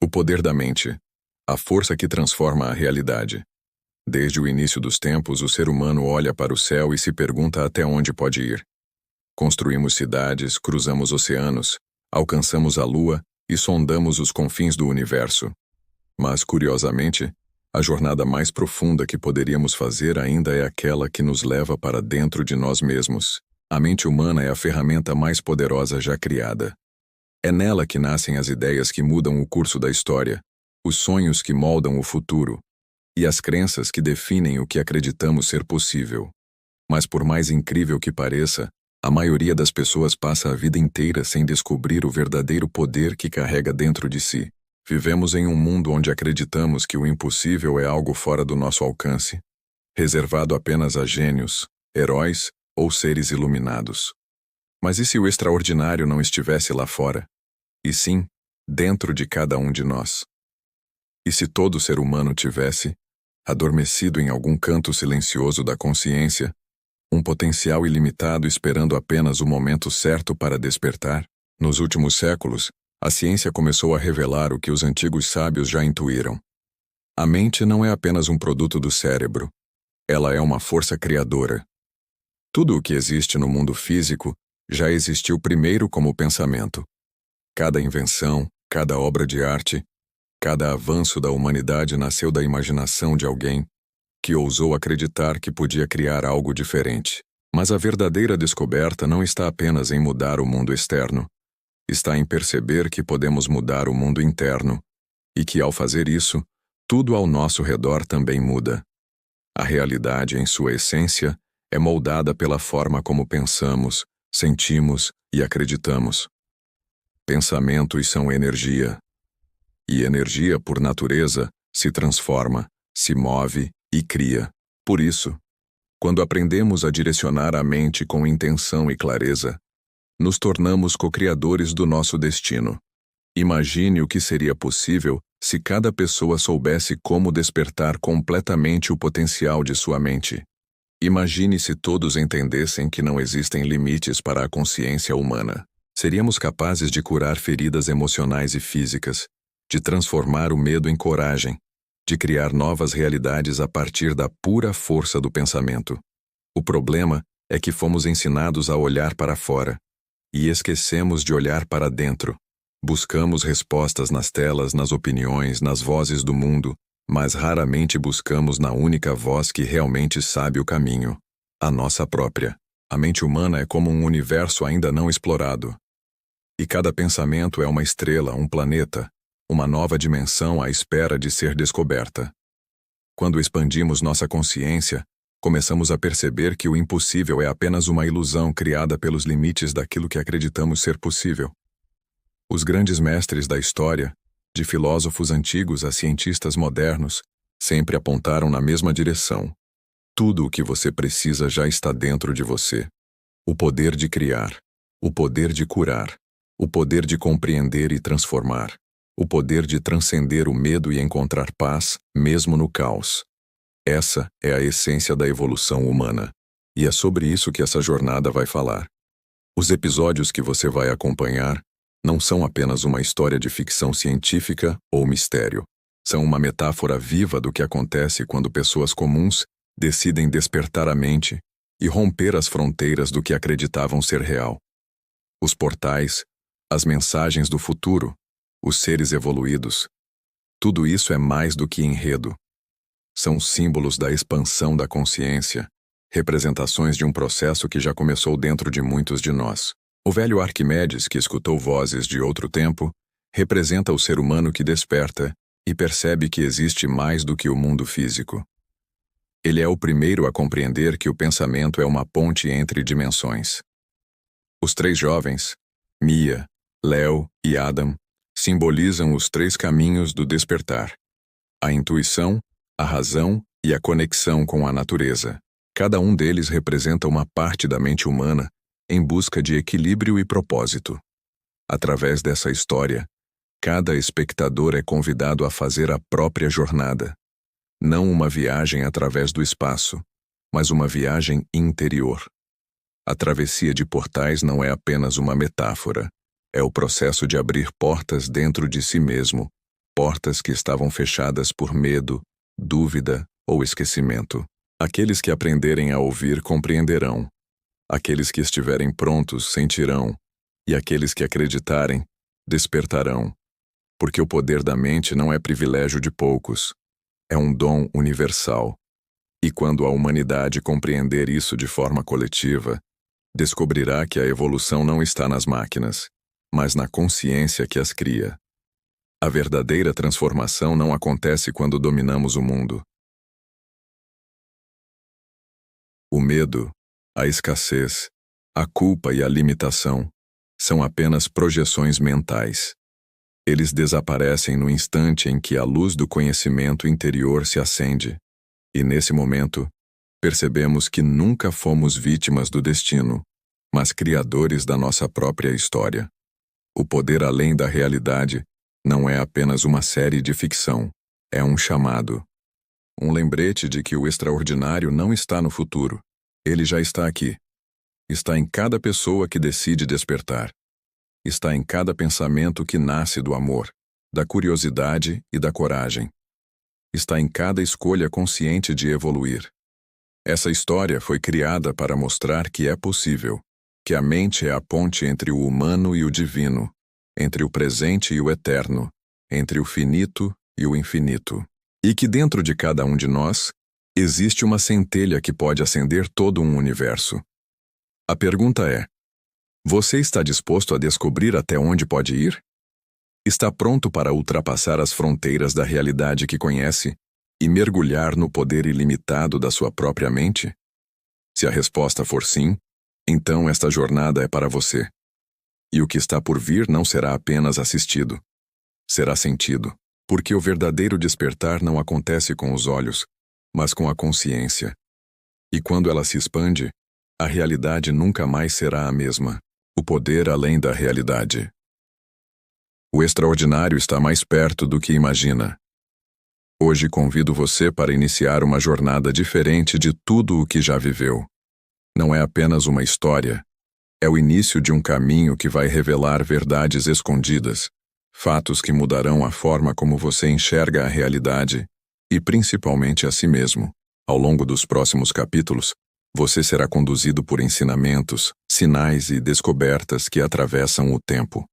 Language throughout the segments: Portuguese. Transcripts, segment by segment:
O poder da mente. A força que transforma a realidade. Desde o início dos tempos, o ser humano olha para o céu e se pergunta até onde pode ir. Construímos cidades, cruzamos oceanos, alcançamos a Lua e sondamos os confins do universo. Mas, curiosamente, a jornada mais profunda que poderíamos fazer ainda é aquela que nos leva para dentro de nós mesmos. A mente humana é a ferramenta mais poderosa já criada. É nela que nascem as ideias que mudam o curso da história, os sonhos que moldam o futuro e as crenças que definem o que acreditamos ser possível. Mas por mais incrível que pareça, a maioria das pessoas passa a vida inteira sem descobrir o verdadeiro poder que carrega dentro de si. Vivemos em um mundo onde acreditamos que o impossível é algo fora do nosso alcance, reservado apenas a gênios, heróis ou seres iluminados. Mas e se o extraordinário não estivesse lá fora? E sim, dentro de cada um de nós? E se todo ser humano tivesse, adormecido em algum canto silencioso da consciência, um potencial ilimitado esperando apenas o momento certo para despertar? Nos últimos séculos, a ciência começou a revelar o que os antigos sábios já intuíram. A mente não é apenas um produto do cérebro. Ela é uma força criadora. Tudo o que existe no mundo físico já existiu primeiro como pensamento. Cada invenção, cada obra de arte, cada avanço da humanidade nasceu da imaginação de alguém que ousou acreditar que podia criar algo diferente. Mas a verdadeira descoberta não está apenas em mudar o mundo externo. Está em perceber que podemos mudar o mundo interno e que, ao fazer isso, tudo ao nosso redor também muda. A realidade, em sua essência, é moldada pela forma como pensamos, sentimos e acreditamos. Pensamentos são energia. E energia, por natureza, se transforma, se move e cria. Por isso, quando aprendemos a direcionar a mente com intenção e clareza, nos tornamos co-criadores do nosso destino. Imagine o que seria possível se cada pessoa soubesse como despertar completamente o potencial de sua mente. Imagine se todos entendessem que não existem limites para a consciência humana. Seríamos capazes de curar feridas emocionais e físicas, de transformar o medo em coragem, de criar novas realidades a partir da pura força do pensamento. O problema é que fomos ensinados a olhar para fora e esquecemos de olhar para dentro. Buscamos respostas nas telas, nas opiniões, nas vozes do mundo, mas raramente buscamos na única voz que realmente sabe o caminho, a nossa própria. A mente humana é como um universo ainda não explorado. E cada pensamento é uma estrela, um planeta, uma nova dimensão à espera de ser descoberta. Quando expandimos nossa consciência, começamos a perceber que o impossível é apenas uma ilusão criada pelos limites daquilo que acreditamos ser possível. Os grandes mestres da história, de filósofos antigos a cientistas modernos, sempre apontaram na mesma direção. Tudo o que você precisa já está dentro de você. O poder de criar, o poder de curar, o poder de compreender e transformar, o poder de transcender o medo e encontrar paz, mesmo no caos. Essa é a essência da evolução humana, e é sobre isso que essa jornada vai falar. Os episódios que você vai acompanhar não são apenas uma história de ficção científica ou mistério. São uma metáfora viva do que acontece quando pessoas comuns decidem despertar a mente e romper as fronteiras do que acreditavam ser real. Os portais, as mensagens do futuro, os seres evoluídos, tudo isso é mais do que enredo. São símbolos da expansão da consciência, representações de um processo que já começou dentro de muitos de nós. O velho Arquimedes, que escutou vozes de outro tempo, representa o ser humano que desperta e percebe que existe mais do que o mundo físico. Ele é o primeiro a compreender que o pensamento é uma ponte entre dimensões. Os três jovens, Mia, Léo e Adam, simbolizam os três caminhos do despertar: a intuição, a razão e a conexão com a natureza. Cada um deles representa uma parte da mente humana em busca de equilíbrio e propósito. Através dessa história, cada espectador é convidado a fazer a própria jornada. Não uma viagem através do espaço, mas uma viagem interior. A travessia de portais não é apenas uma metáfora, é o processo de abrir portas dentro de si mesmo, portas que estavam fechadas por medo, dúvida ou esquecimento. Aqueles que aprenderem a ouvir compreenderão. Aqueles que estiverem prontos sentirão. E aqueles que acreditarem, despertarão. Porque o poder da mente não é privilégio de poucos. É um dom universal. E quando a humanidade compreender isso de forma coletiva, descobrirá que a evolução não está nas máquinas, mas na consciência que as cria. A verdadeira transformação não acontece quando dominamos o mundo. O medo, a escassez, a culpa e a limitação são apenas projeções mentais. Eles desaparecem no instante em que a luz do conhecimento interior se acende. E nesse momento, percebemos que nunca fomos vítimas do destino, mas criadores da nossa própria história. O poder além da realidade não é apenas uma série de ficção, é um chamado. Um lembrete de que o extraordinário não está no futuro, ele já está aqui. Está em cada pessoa que decide despertar. Está em cada pensamento que nasce do amor, da curiosidade e da coragem. Está em cada escolha consciente de evoluir. Essa história foi criada para mostrar que é possível, que a mente é a ponte entre o humano e o divino, entre o presente e o eterno, entre o finito e o infinito. E que dentro de cada um de nós, existe uma centelha que pode acender todo um universo. A pergunta é: você está disposto a descobrir até onde pode ir? Está pronto para ultrapassar as fronteiras da realidade que conhece e mergulhar no poder ilimitado da sua própria mente? Se a resposta for sim, então esta jornada é para você. E o que está por vir não será apenas assistido, será sentido, porque o verdadeiro despertar não acontece com os olhos, mas com a consciência. E quando ela se expande, a realidade nunca mais será a mesma. O poder além da realidade. O extraordinário está mais perto do que imagina. Hoje convido você para iniciar uma jornada diferente de tudo o que já viveu. Não é apenas uma história. É o início de um caminho que vai revelar verdades escondidas, fatos que mudarão a forma como você enxerga a realidade e principalmente a si mesmo. Ao longo dos próximos capítulos, você será conduzido por ensinamentos, sinais e descobertas que atravessam o tempo.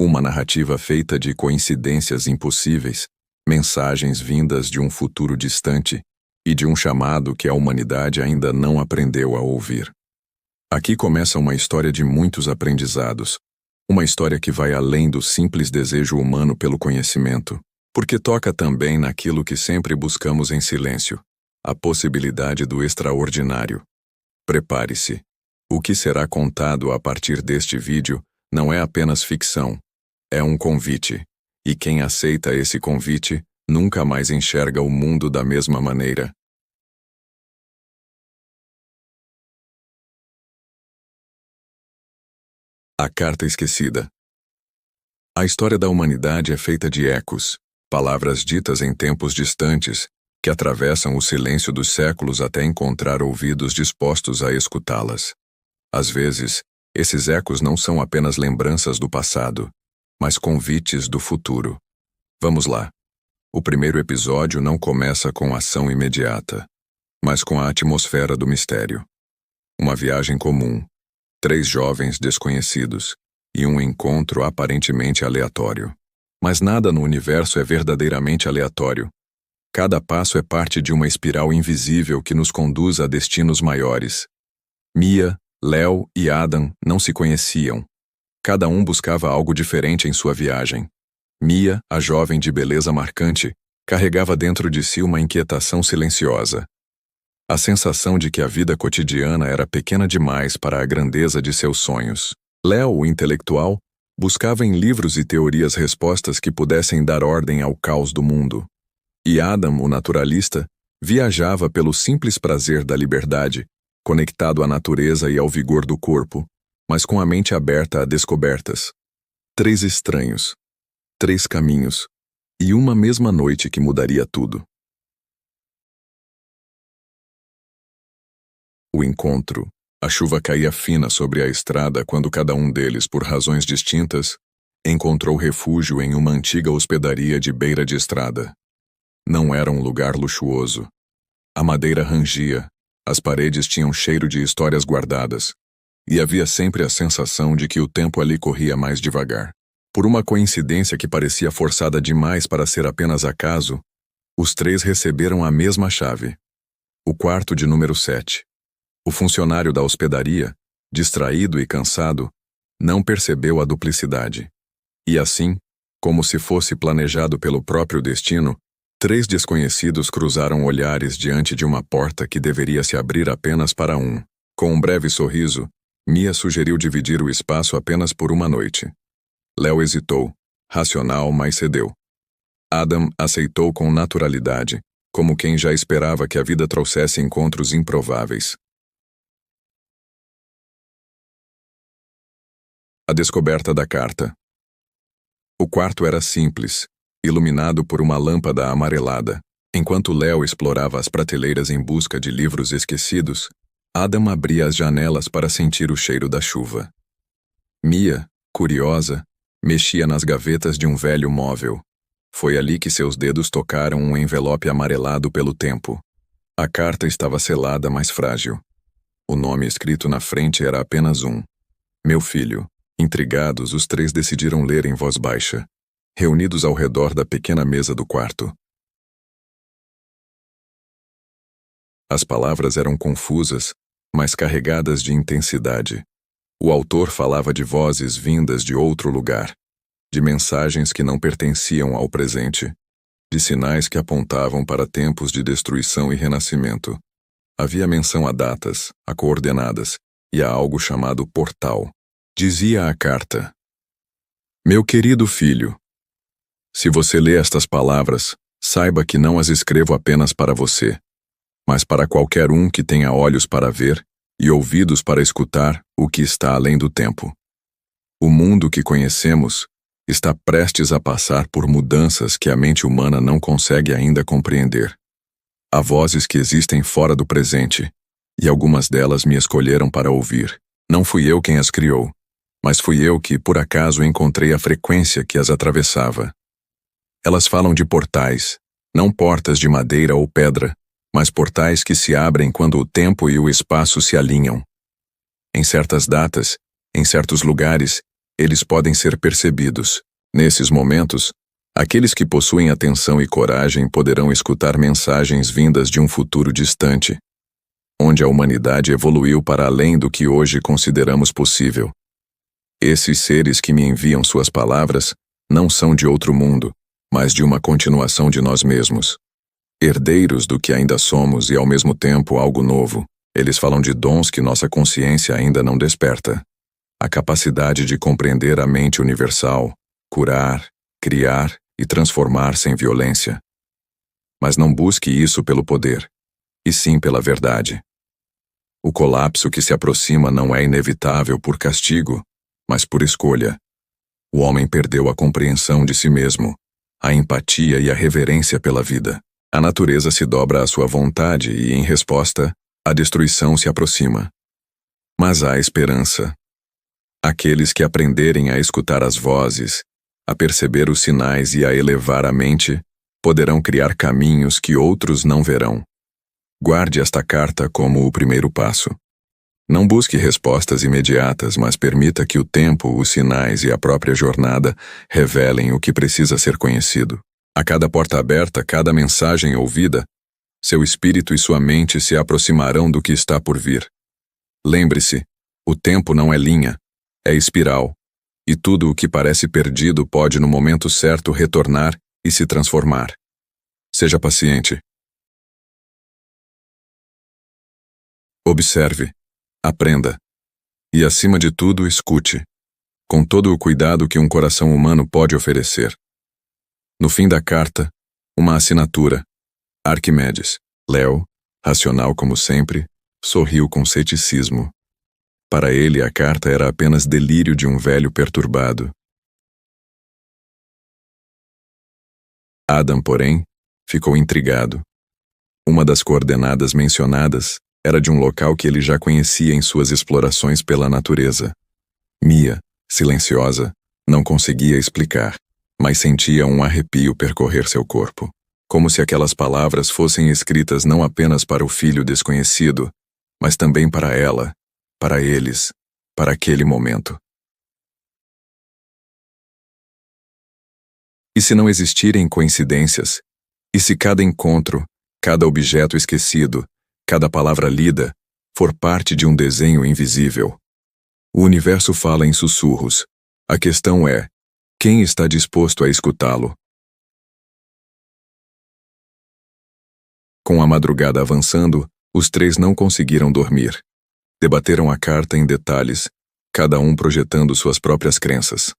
Uma narrativa feita de coincidências impossíveis, mensagens vindas de um futuro distante e de um chamado que a humanidade ainda não aprendeu a ouvir. Aqui começa uma história de muitos aprendizados, uma história que vai além do simples desejo humano pelo conhecimento, porque toca também naquilo que sempre buscamos em silêncio, a possibilidade do extraordinário. Prepare-se. O que será contado a partir deste vídeo não é apenas ficção, é um convite, e quem aceita esse convite nunca mais enxerga o mundo da mesma maneira. A Carta Esquecida. A história da humanidade é feita de ecos, palavras ditas em tempos distantes, que atravessam o silêncio dos séculos até encontrar ouvidos dispostos a escutá-las. Às vezes, esses ecos não são apenas lembranças do passado, mas convites do futuro. Vamos lá. O primeiro episódio não começa com ação imediata, mas com a atmosfera do mistério. Uma viagem comum, 3 jovens desconhecidos e um encontro aparentemente aleatório. Mas nada no universo é verdadeiramente aleatório. Cada passo é parte de uma espiral invisível que nos conduz a destinos maiores. Mia, Léo e Adam não se conheciam. Cada um buscava algo diferente em sua viagem. Mia, a jovem de beleza marcante, carregava dentro de si uma inquietação silenciosa. A sensação de que a vida cotidiana era pequena demais para a grandeza de seus sonhos. Léo, o intelectual, buscava em livros e teorias respostas que pudessem dar ordem ao caos do mundo. E Adam, o naturalista, viajava pelo simples prazer da liberdade, conectado à natureza e ao vigor do corpo, mas com a mente aberta a descobertas. 3 estranhos, 3 caminhos, e uma mesma noite que mudaria tudo. O encontro. A chuva caía fina sobre a estrada quando cada um deles, por razões distintas, Encontrou refúgio em uma antiga hospedaria de beira de estrada. Não era um lugar luxuoso. A madeira rangia, as paredes tinham cheiro de histórias guardadas, e havia sempre a sensação de que o tempo ali corria mais devagar. Por uma coincidência que parecia forçada demais para ser apenas acaso, os três receberam a mesma chave. O quarto de número 7. O funcionário da hospedaria, distraído e cansado, não percebeu a duplicidade. E assim, como se fosse planejado pelo próprio destino, três desconhecidos cruzaram olhares diante de uma porta que deveria se abrir apenas para um. Com um breve sorriso, Mia sugeriu dividir o espaço apenas por uma noite. Léo hesitou, racional, mas cedeu. Adam aceitou com naturalidade, como quem já esperava que a vida trouxesse encontros improváveis. A descoberta da carta. O quarto era simples, iluminado por uma lâmpada amarelada. Enquanto Léo explorava as prateleiras em busca de livros esquecidos, Adam abria as janelas para sentir o cheiro da chuva. Mia, curiosa, mexia nas gavetas de um velho móvel. Foi ali que seus dedos tocaram um envelope amarelado pelo tempo. A carta estava selada, mas frágil. O nome escrito na frente era apenas um: Meu filho. Intrigados, os três decidiram ler em voz baixa, reunidos ao redor da pequena mesa do quarto. As palavras eram confusas, mas carregadas de intensidade. O autor falava de vozes vindas de outro lugar, de mensagens que não pertenciam ao presente, de sinais que apontavam para tempos de destruição e renascimento. Havia menção a datas, a coordenadas e a algo chamado portal. Dizia a carta: Meu querido filho, se você lê estas palavras, saiba que não as escrevo apenas para você, mas para qualquer um que tenha olhos para ver e ouvidos para escutar o que está além do tempo. O mundo que conhecemos está prestes a passar por mudanças que a mente humana não consegue ainda compreender. Há vozes que existem fora do presente, e algumas delas me escolheram para ouvir. Não fui eu quem as criou, mas fui eu que, por acaso, encontrei a frequência que as atravessava. Elas falam de portais, não portas de madeira ou pedra, mas portais que se abrem quando o tempo e o espaço se alinham. Em certas datas, em certos lugares, eles podem ser percebidos. Nesses momentos, aqueles que possuem atenção e coragem poderão escutar mensagens vindas de um futuro distante, onde a humanidade evoluiu para além do que hoje consideramos possível. Esses seres que me enviam suas palavras não são de outro mundo, mas de uma continuação de nós mesmos. Herdeiros do que ainda somos e, ao mesmo tempo, algo novo. Eles falam de dons que nossa consciência ainda não desperta. A capacidade de compreender a mente universal, curar, criar e transformar sem violência. Mas não busque isso pelo poder, e sim pela verdade. O colapso que se aproxima não é inevitável por castigo, mas por escolha. O homem perdeu a compreensão de si mesmo, a empatia e a reverência pela vida. A natureza se dobra à sua vontade e, em resposta, a destruição se aproxima. Mas há esperança. Aqueles que aprenderem a escutar as vozes, a perceber os sinais e a elevar a mente, poderão criar caminhos que outros não verão. Guarde esta carta como o primeiro passo. Não busque respostas imediatas, mas permita que o tempo, os sinais e a própria jornada revelem o que precisa ser conhecido. A cada porta aberta, cada mensagem ouvida, seu espírito e sua mente se aproximarão do que está por vir. Lembre-se, o tempo não é linha, é espiral, e tudo o que parece perdido pode no momento certo retornar e se transformar. Seja paciente. Observe. Aprenda. E, acima de tudo, escute, com todo o cuidado que um coração humano pode oferecer. No fim da carta, uma assinatura. Arquimedes. Léo, racional como sempre, sorriu com ceticismo. Para ele, a carta era apenas delírio de um velho perturbado. Adam, porém, ficou intrigado. Uma das coordenadas mencionadas era de um local que ele já conhecia em suas explorações pela natureza. Mia, silenciosa, Não conseguia explicar, mas sentia um arrepio percorrer seu corpo, como se aquelas palavras fossem escritas não apenas para o filho desconhecido, mas também para ela, para eles, para aquele momento. E se não existirem coincidências? E se cada encontro, cada objeto esquecido, cada palavra lida, for parte de um desenho invisível? O universo fala em sussurros. A questão é: quem está disposto a escutá-lo? Com a madrugada avançando, os três não conseguiram dormir. Debateram a carta em detalhes, cada um projetando suas próprias crenças.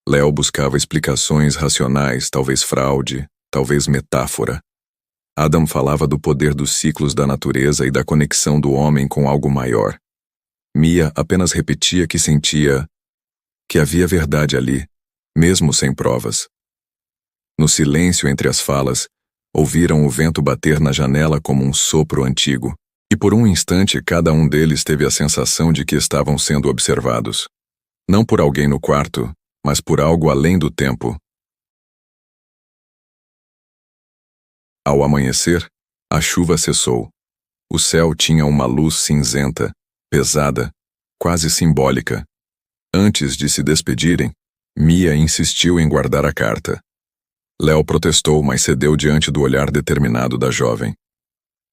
Léo buscava explicações racionais, talvez fraude, talvez metáfora. Adam falava do poder dos ciclos da natureza e da conexão do homem com algo maior. Mia apenas repetia que sentia que havia verdade ali, mesmo sem provas. No silêncio entre as falas, ouviram o vento bater na janela como um sopro antigo, e por um instante cada um deles teve a sensação de que estavam sendo observados. Não por alguém no quarto, mas por algo além do tempo. Ao amanhecer, a chuva cessou. O céu tinha uma luz cinzenta, pesada, quase simbólica. Antes de se despedirem, Mia insistiu em guardar a carta. Léo protestou, mas cedeu diante do olhar determinado da jovem.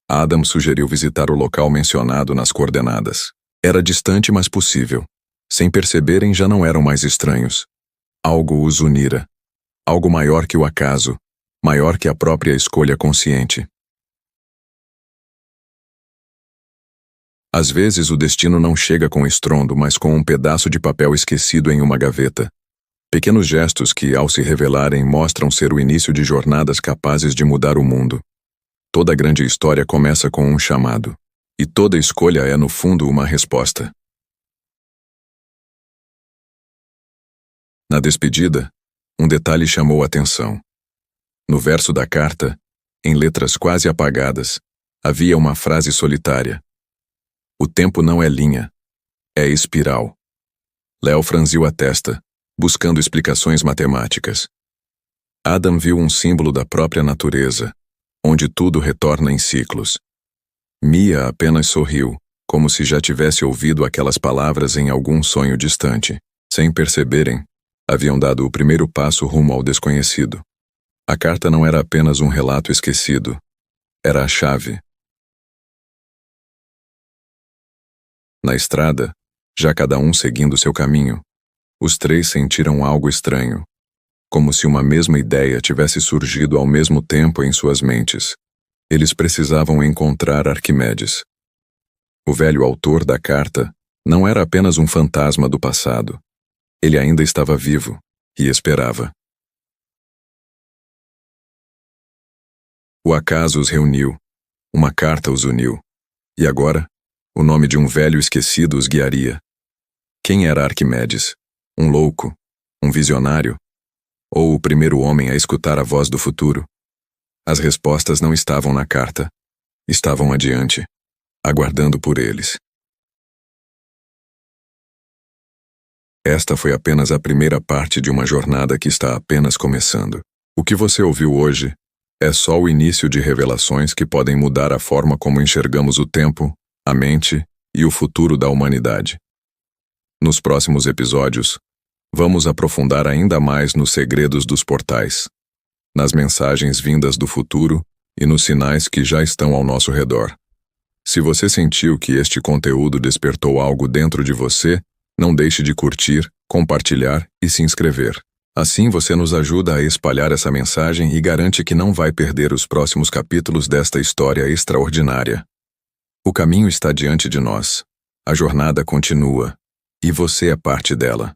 Adam sugeriu visitar o local mencionado nas coordenadas. Era distante, mas possível. Sem perceberem, já não eram mais estranhos. Algo os unira. Algo maior que o acaso, maior que a própria escolha consciente. Às vezes o destino não chega com estrondo, mas com um pedaço de papel esquecido em uma gaveta. Pequenos gestos que, ao se revelarem, mostram ser o início de jornadas capazes de mudar o mundo. Toda grande história começa com um chamado. E toda escolha é, no fundo, uma resposta. Na despedida, um detalhe chamou a atenção. No verso da carta, em letras quase apagadas, havia uma frase solitária. O tempo não é linha, é espiral. Léo franziu a testa, buscando explicações matemáticas. Adam viu um símbolo da própria natureza, onde tudo retorna em ciclos. Mia apenas sorriu, como se já tivesse ouvido aquelas palavras em algum sonho distante. Sem perceberem, haviam dado o primeiro passo rumo ao desconhecido. A carta não era apenas um relato esquecido. Era a chave. Na estrada, já cada um seguindo seu caminho, os três sentiram algo estranho, como se uma mesma ideia tivesse surgido ao mesmo tempo em suas mentes. Eles precisavam encontrar Arquimedes. O velho autor da carta não era apenas um fantasma do passado. Ele ainda estava vivo e esperava. O acaso os reuniu, uma carta os uniu, e agora, o nome de um velho esquecido os guiaria. Quem era Arquimedes? Um louco? Um visionário? Ou o primeiro homem a escutar a voz do futuro? As respostas não estavam na carta. Estavam adiante, aguardando por eles. Esta foi apenas a primeira parte de uma jornada que está apenas começando. O que você ouviu hoje é só o início de revelações que podem mudar a forma como enxergamos o tempo, a mente e o futuro da humanidade. Nos próximos episódios, vamos aprofundar ainda mais nos segredos dos portais, nas mensagens vindas do futuro e nos sinais que já estão ao nosso redor. Se você sentiu que este conteúdo despertou algo dentro de você, não deixe de curtir, compartilhar e se inscrever. Assim você nos ajuda a espalhar essa mensagem e garante que não vai perder os próximos capítulos desta história extraordinária. O caminho está diante de nós. A jornada continua. E você é parte dela.